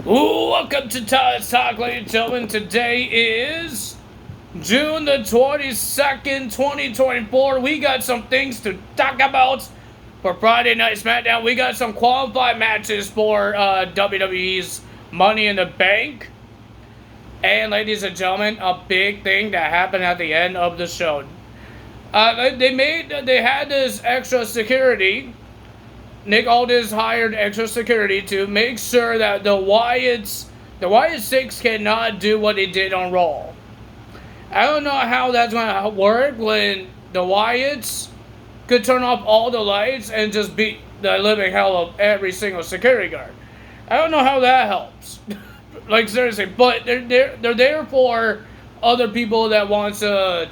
Welcome to Tyler's Talk, ladies and gentlemen. Today is June the 22nd, 2024. We got some things to talk about for Friday Night Smackdown. We got some qualified matches for WWE's Money in the Bank. And ladies and gentlemen, a big thing that happened at the end of the show. They had this extra security. Nick Aldis hired extra security to make sure that the Wyatt Six cannot do what they did on Raw. I don't know how that's going to work when the Wyatts could turn off all the lights and just beat the living hell of every single security guard. I don't know how that helps. Like, seriously, but they're there for other people that want to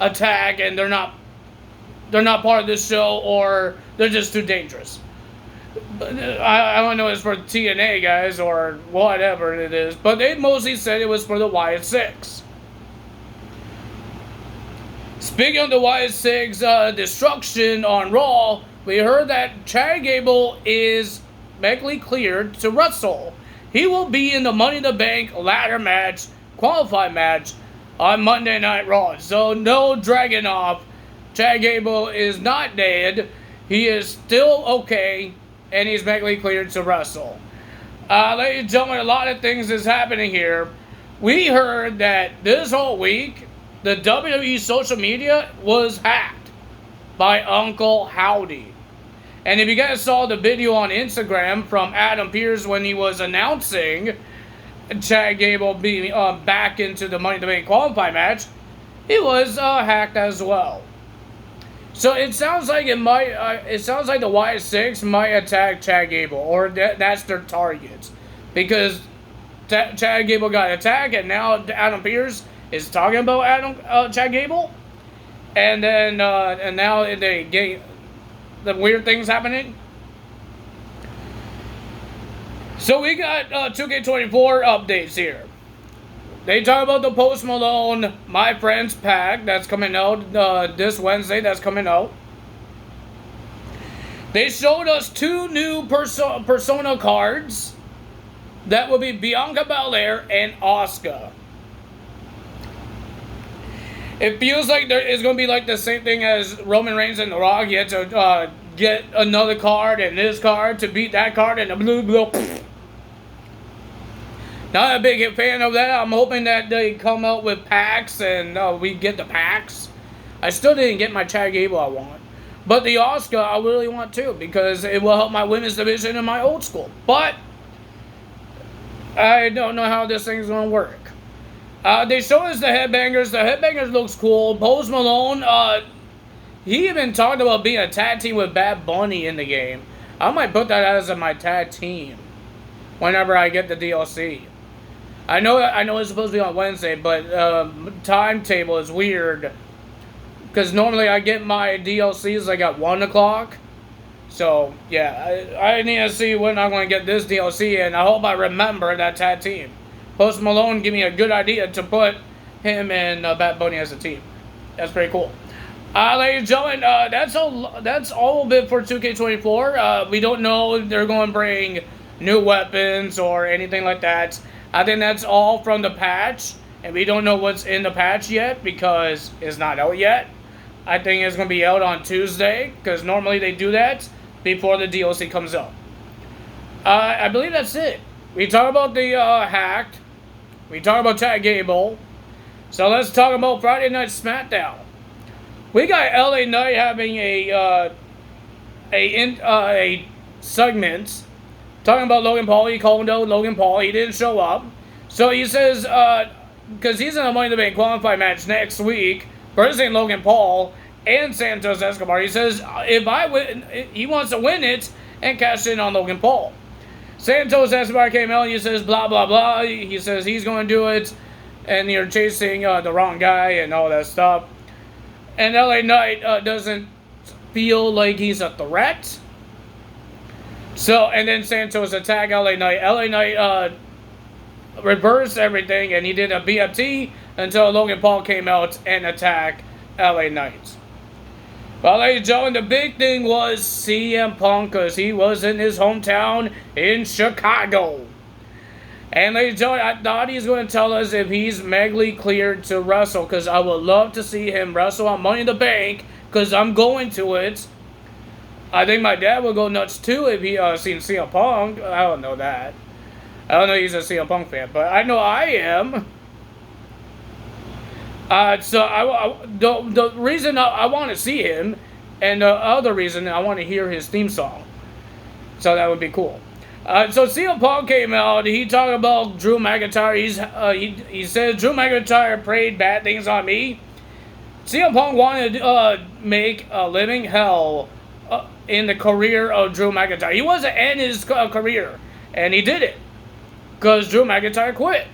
attack and they're not part of this show, or they're just too dangerous. I don't know if it's for TNA guys or whatever it is, but they mostly said it was for the Wyatt Six. Speaking of the Wyatt Six destruction on Raw, we heard that Chad Gable is medically cleared to wrestle. He will be in the Money in the Bank ladder match, qualified match, on Monday Night Raw. So no dragging off. Chad Gable is not dead. He is still okay, and he's medically cleared to wrestle. Ladies and gentlemen, a lot of things is happening here. We heard that this whole week, the WWE social media was hacked by Uncle Howdy. And if you guys saw the video on Instagram from Adam Pearce when he was announcing Chad Gable being back into the Money in the Bank qualifying match, he was hacked as well. So it sounds like the Wyatt Six might attack Chad Gable, or that's their target, because Chad Gable got attacked, and now Adam Pearce is talking about Chad Gable, and then now they get the weird things happening. So we got 2K24 updates here. They talk about the Post Malone My Friends pack that's coming out this Wednesday. That's coming out. They showed us two new Persona cards. That will be Bianca Belair and Asuka. It feels like it's going to be like the same thing as Roman Reigns and The Rock. You had to get another card and this card to beat that card and the blue. Not a big fan of that. I'm hoping that they come out with packs and we get the packs. I still didn't get my Chad Gable I want. But the Asuka I really want too, because it will help my women's division in my old school. But I don't know how this thing's going to work. They show us the headbangers. The headbangers looks cool. Post Malone, he even talked about being a tag team with Bad Bunny in the game. I might put that as my tag team whenever I get the DLC. I know it's supposed to be on Wednesday, but timetable is weird, because normally I get my DLCs like at 1 o'clock. So yeah, I need to see when I'm going to get this DLC, and I hope I remember that tag team. Post Malone give me a good idea to put him and Bad Bunny as a team. That's pretty cool. Ladies and gentlemen, that's all of it for 2K24. We don't know if they're going to bring new weapons or anything like that. I think that's all from the patch, and we don't know what's in the patch yet because it's not out yet. I think it's going to be out on Tuesday, because normally they do that before the DLC comes out. I believe that's it. We talk about the hacked. We talk about Chad Gable. So let's talk about Friday Night Smackdown. We got LA Knight having a segment talking about Logan Paul. He called out Logan Paul. He didn't show up. So he says, because he's in a Money in the Bank qualifying match next week versus Logan Paul and Santos Escobar. He says, if I win, he wants to win it and cash in on Logan Paul. Santos Escobar came out and he says, blah, blah, blah. He says he's going to do it, and you're chasing the wrong guy and all that stuff. And LA Knight doesn't feel like he's a threat. So, and then Santos attacked LA Knight. LA Knight reversed everything, and he did a BFT until Logan Paul came out and attacked LA Knight. Well, ladies and gentlemen, the big thing was CM Punk, because he was in his hometown in Chicago. And ladies and gentlemen, I thought he's going to tell us if he's medically cleared to wrestle, because I would love to see him wrestle on Money in the Bank, because I'm going to it. I think my dad would go nuts too if he seen CM Punk. I don't know that. I don't know he's a CM Punk fan, but I know I am. The reason I want to see him, and the other reason I want to hear his theme song. So that would be cool. So CM Punk came out. He talked about Drew McIntyre. He said Drew McIntyre prayed bad things on me. CM Punk wanted to make a living hell in the career of Drew McIntyre. He wanted to end his career, and he did it because Drew McIntyre quit.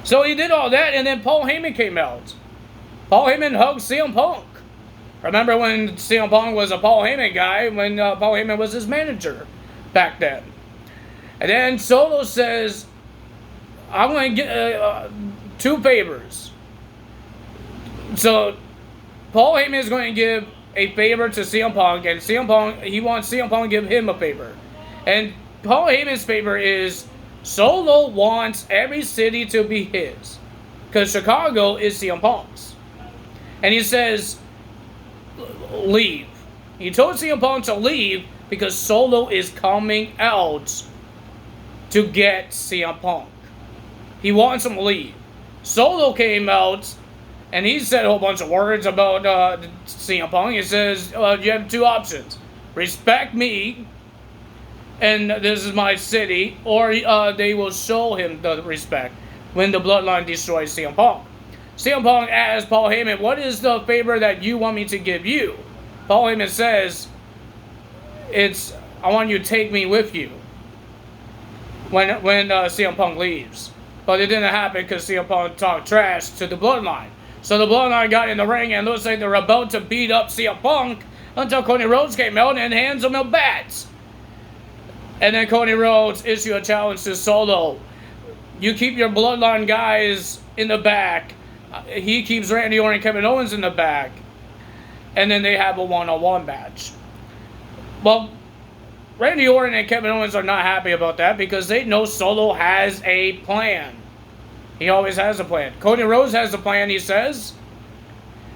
So he did all that, and then Paul Heyman came out. Paul Heyman hugged CM Punk. Remember when CM Punk was a Paul Heyman guy, when Paul Heyman was his manager back then. And then Solo says, I'm going to get 2 favors. So Paul Heyman is going to give a favor to CM Punk, and CM Punk, he wants CM Punk to give him a favor. And Paul Heyman's favor is Solo wants every city to be his, because Chicago is CM Punk's. And he says, leave. He told CM Punk to leave because Solo is coming out to get CM Punk. He wants him to leave. Solo came out and he said a whole bunch of words about CM Punk. He says, you have 2 options. Respect me, and this is my city, or they will show him the respect when the Bloodline destroys CM Punk. CM Punk asked Paul Heyman, what is the favor that you want me to give you? Paul Heyman says, I want you to take me with you when CM Punk leaves. But it didn't happen because CM Punk talked trash to the Bloodline. So the Bloodline got in the ring and looks like they're about to beat up CM Punk until Cody Rhodes came out and hands him a bat. And then Cody Rhodes issued a challenge to Solo. You keep your Bloodline guys in the back. He keeps Randy Orton and Kevin Owens in the back. And then they have a one-on-one match. Well, Randy Orton and Kevin Owens are not happy about that because they know Solo has a plan. He always has a plan. Cody Rhodes has a plan, he says.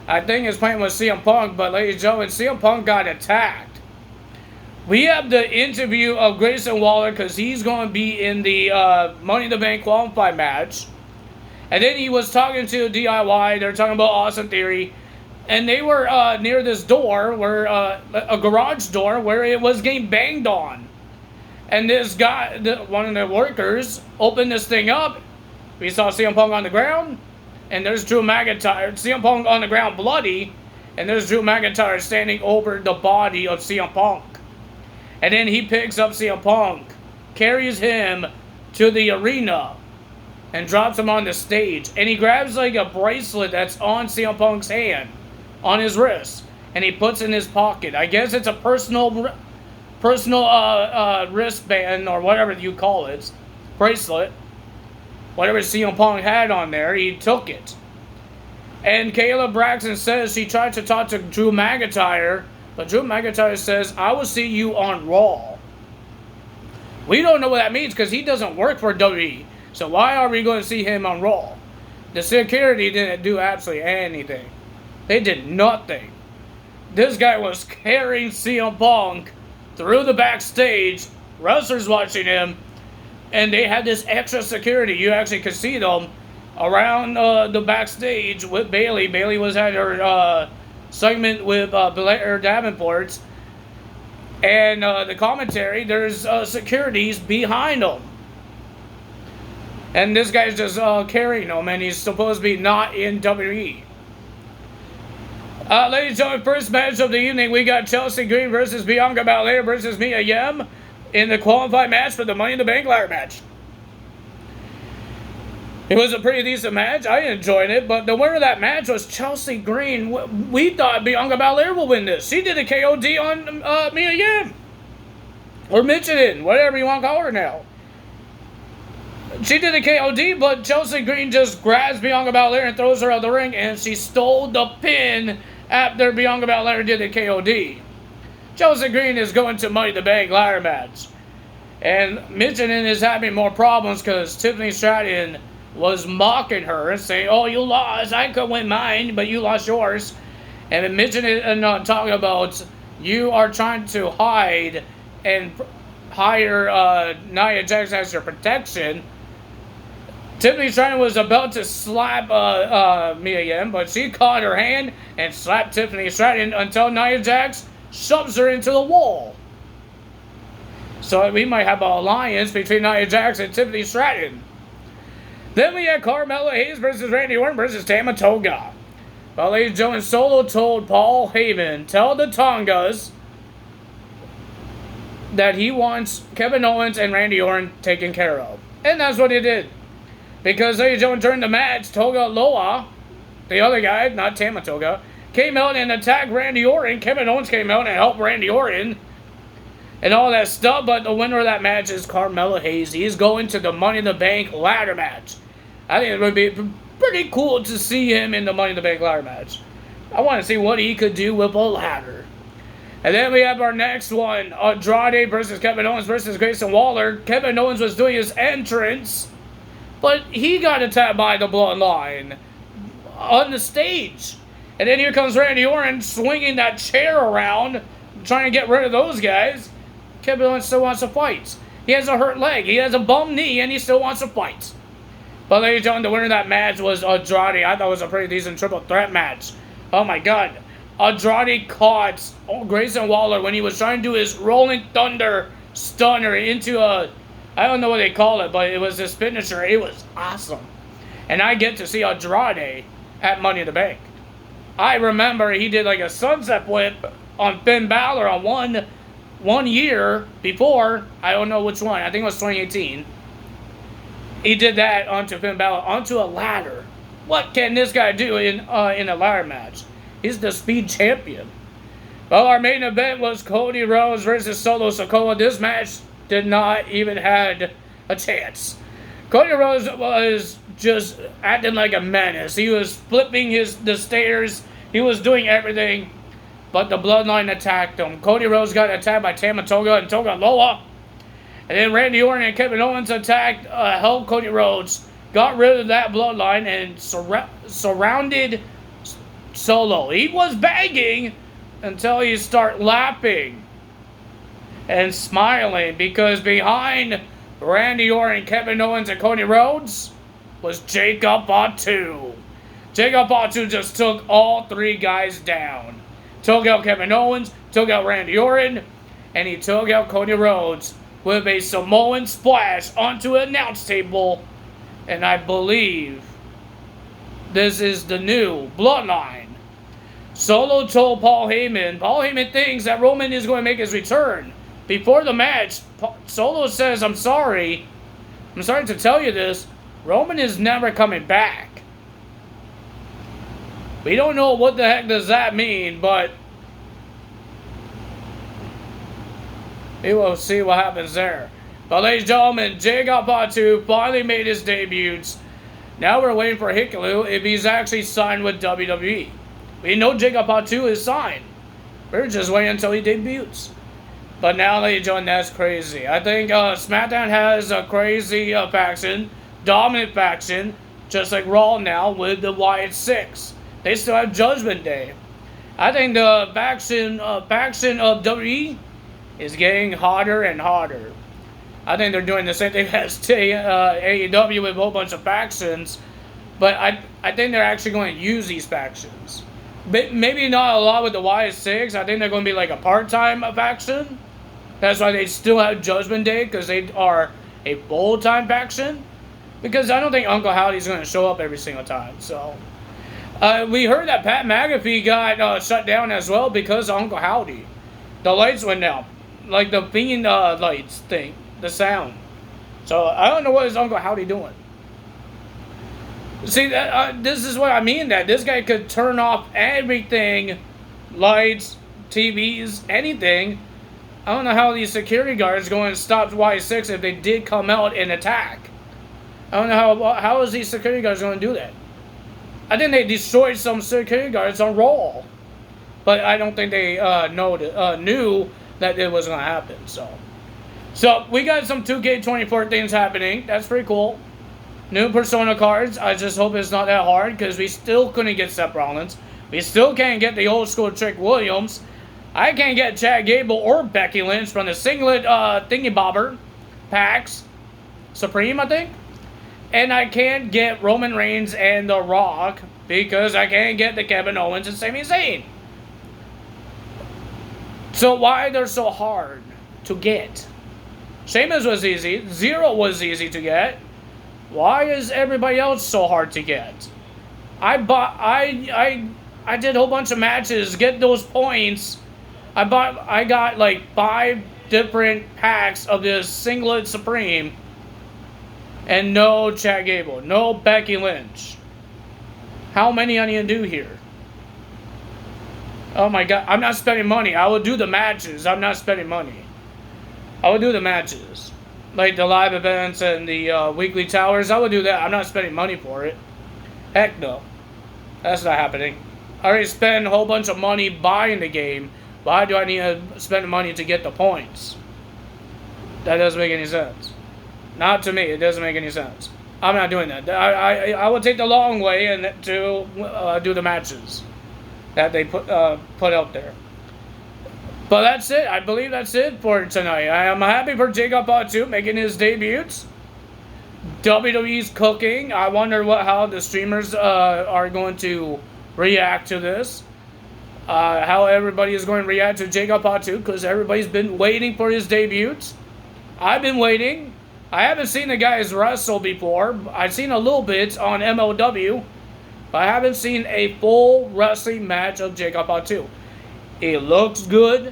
I think his plan was CM Punk, but ladies and gentlemen, CM Punk got attacked. We have the interview of Grayson Waller because he's going to be in the Money in the Bank qualifying match. And then he was talking to DIY. They're talking about Austin Theory. And they were near this door, where a garage door, where it was getting banged on. And this guy, one of the workers, opened this thing up. We saw CM Punk on the ground. And there's Drew McIntyre. CM Punk on the ground bloody. And there's Drew McIntyre standing over the body of CM Punk. And then he picks up CM Punk, carries him to the arena, and drops him on the stage. And he grabs like a bracelet that's on CM Punk's hand, on his wrist, and he puts in his pocket. I guess it's a personal wristband or whatever you call it, bracelet. Whatever CM Punk had on there, he took it. And Kayla Braxton says she tried to talk to Drew McIntyre, but Drew McIntyre says, I will see you on Raw. We don't know what that means because he doesn't work for WWE. So why are we going to see him on Raw? The security didn't do absolutely anything. They did nothing. This guy was carrying CM Punk through the backstage, wrestlers watching him, and they had this extra security. You actually could see them around the backstage with Bayley. Bayley was at her segment with Blair Davenport, and the commentary, there's securities behind them. And this guy's just carrying them, and he's supposed to be not in WWE. Ladies and gentlemen, first match of the evening, we got Chelsea Green versus Bianca Belair versus Mia Yim in the qualified match for the Money in the Bank ladder match. It was a pretty decent match. I enjoyed it, but the winner of that match was Chelsea Green. We thought Bianca Belair would win this. She did a KOD on Mia Yim. Or Michelin, whatever you want to call her now. She did a KOD, but Chelsea Green just grabs Bianca Belair and throws her out of the ring, and she stole the pin after Bianca Belair did a KOD. Chelsea Green is going to Money in the Bank ladder match. And Michigan is having more problems because Tiffany Stratton was mocking her and saying, "Oh, you lost. I could win mine, but you lost yours." And then Michigan talking about you are trying to hide and hire Nia Jax as your protection. Tiffany Stratton was about to slap me again, but she caught her hand and slapped Tiffany Stratton until Nia Jax shoves her into the wall. So we might have an alliance between Nia Jax and Tiffany Stratton. Then we had Carmelo Hayes versus Randy Orton versus Tama Tonga. Well, ladies and gentlemen, Solo told Paul Heyman, tell the Tongas that he wants Kevin Owens and Randy Orton taken care of. And that's what he did. Because, ladies and gentlemen, during the match, Toga Loa, the other guy, not Tama Tonga, came out and attacked Randy Orton. Kevin Owens came out and helped Randy Orton and all that stuff. But the winner of that match is Carmelo Hayes. He's going to the Money in the Bank ladder match. I think it would be pretty cool to see him in the Money in the Bank ladder match. I want to see what he could do with a ladder. And then we have our next one, Andrade versus Kevin Owens versus Grayson Waller. Kevin Owens was doing his entrance, but he got attacked by the Bloodline on the stage. And then here comes Randy Orton swinging that chair around, trying to get rid of those guys. Kevin Owens still wants to fight. He has a hurt leg, he has a bum knee, and he still wants to fight. But ladies and gentlemen, the winner of that match was Andrade. I thought it was a pretty decent triple threat match. Oh my god. Andrade caught Grayson Waller when he was trying to do his Rolling Thunder Stunner into a, I don't know what they call it, but it was his finisher. It was awesome. And I get to see Andrade at Money in the Bank. I remember he did like a sunset flip on Finn Balor on one year before. I don't know which one. I think it was 2018. He did that onto Finn Balor, onto a ladder. What can this guy do in a ladder match? He's the speed champion. Well, our main event was Cody Rhodes versus Solo Sikoa. This match did not even had a chance. Cody Rhodes was just acting like a menace. He was flipping the stairs. He was doing everything, but the Bloodline attacked him. Cody Rhodes got attacked by Tama Tonga and Toga Loa. And then Randy Orton and Kevin Owens attacked, helped Cody Rhodes, got rid of that Bloodline, and surrounded Solo. He was begging until he started laughing and smiling, because behind Randy Orton, Kevin Owens, and Cody Rhodes was Jacob Fatu. Jacob Fatu just took all three guys down. Took out Kevin Owens, took out Randy Orton, and he took out Cody Rhodes with a Samoan splash onto an announce table. And I believe this is the new Bloodline. Solo told Paul Heyman thinks that Roman is going to make his return. Before the match, Solo says, I'm sorry to tell you this, Roman is never coming back. We don't know what the heck does that mean, but we will see what happens there. But ladies and gentlemen, Jacob Fatu finally made his debuts. Now we're waiting for Hikaru if he's actually signed with WWE. We know Jacob Fatu is signed. We're just waiting until he debuts. But now, ladies and gentlemen, that's crazy. I think Smackdown has a crazy faction, dominant faction, just like Raw now with the Wyatt Six. They still have Judgment Day. I think the faction of WWE is getting hotter and hotter. I think they're doing the same thing as AEW with a whole bunch of factions. But I think they're actually going to use these factions. Maybe not a lot with the Wyatt Six. I think they're going to be like a part-time faction. That's why they still have Judgment Day, because they are a full-time faction. Because I don't think Uncle Howdy's going to show up every single time. So we heard that Pat McAfee got shut down as well because of Uncle Howdy. The lights went down. Like the Fiend lights thing. The sound. So I don't know what is Uncle Howdy doing. See, this is what I mean, that this guy could turn off everything, lights, TVs, anything. I don't know how these security guards going to stop Y6 if they did come out and attack. I don't know how is these security guards going to do that. I think they destroyed some security guards on Raw, but I don't think they knew that it was going to happen. So So we got some 2K24 things happening. That's pretty cool. New Persona cards. I just hope it's not that hard because we still couldn't get Seth Rollins. We still can't get the old school Trick Williams. I can't get Chad Gable or Becky Lynch from the singlet thingy bobber packs. Supreme, I think. And I can't get Roman Reigns and The Rock because I can't get the Kevin Owens and Sami Zayn. So why they're so hard to get? Sheamus was easy. Zero was easy to get. Why is everybody else so hard to get? I did a whole bunch of matches, get those points. I got like 5 different packs of this singlet Supreme. And no Chad Gable, no Becky Lynch. How many I need to do here? Oh my god, I'm not spending money. I will do the matches. I'm not spending money. I will do the matches. Like the live events and the weekly towers. I will do that. I'm not spending money for it. Heck no. That's not happening. I already spent a whole bunch of money buying the game. Why do I need to spend money to get the points? That doesn't make any sense. Not to me. It doesn't make any sense. I'm not doing that. I will take the long way and to do the matches that they put out there. But that's it. I believe that's it for tonight. I am happy for Jacob Fatu making his debuts. WWE's cooking. I wonder how the streamers are going to react to this. How everybody is going to react to Jacob Fatu because everybody's been waiting for his debuts. I've been waiting. I haven't seen the guys wrestle before. I've seen a little bit on MLW, but I haven't seen a full wrestling match of Jacob Fatu. He looks good.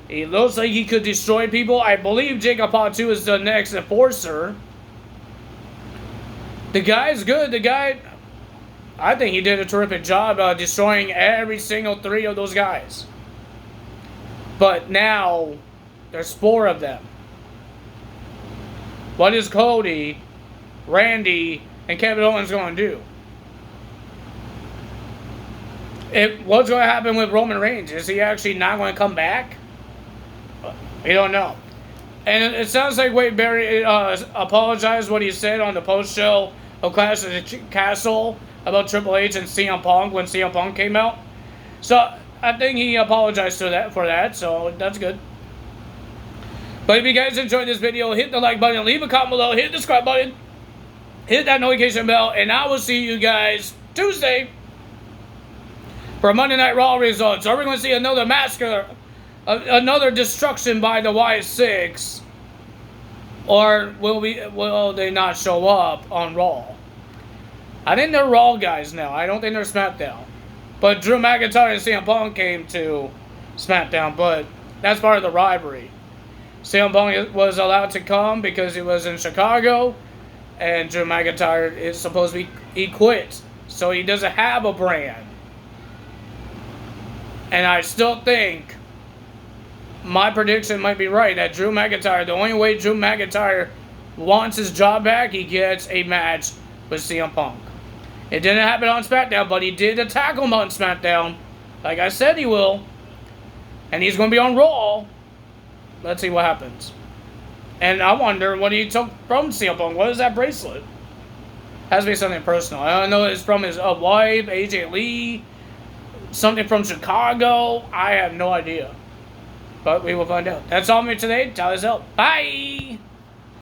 He looks like he could destroy people. I believe Jacob Fatu is the next enforcer. The guy's good. The guy, I think he did a terrific job destroying every single 3 of those guys. But now, there's 4 of them. What is Cody, Randy, and Kevin Owens going to do? What's going to happen with Roman Reigns? Is he actually not going to come back? We don't know. And it sounds like Wade Barry apologized what he said on the post-show of Clash of the Castle about Triple H and CM Punk when CM Punk came out. So I think he apologized for that, so that's good. But if you guys enjoyed this video, hit the like button, leave a comment below, hit the subscribe button, hit that notification bell, and I will see you guys Tuesday for Monday Night Raw results. Are we going to see another massacre, another destruction by the Y6, or will they not show up on Raw? I think they're Raw guys now. I don't think they're SmackDown. But Drew McIntyre and CM Punk came to SmackDown, but that's part of the rivalry. CM Punk was allowed to come because he was in Chicago, and Drew McIntyre is supposed to be, he quit, so he doesn't have a brand. And I still think my prediction might be right, that Drew McIntyre, the only way Drew McIntyre wants his job back, he gets a match with CM Punk. It didn't happen on SmackDown, but he did attack him on SmackDown, like I said he will, and he's going to be on Raw. Let's see what happens. And I wonder what he took from CM Punk. What is that bracelet? Has to be something personal. I don't know it's from his wife, AJ Lee. Something from Chicago. I have no idea. But we will find out. That's all for me today. Tell us out. Bye!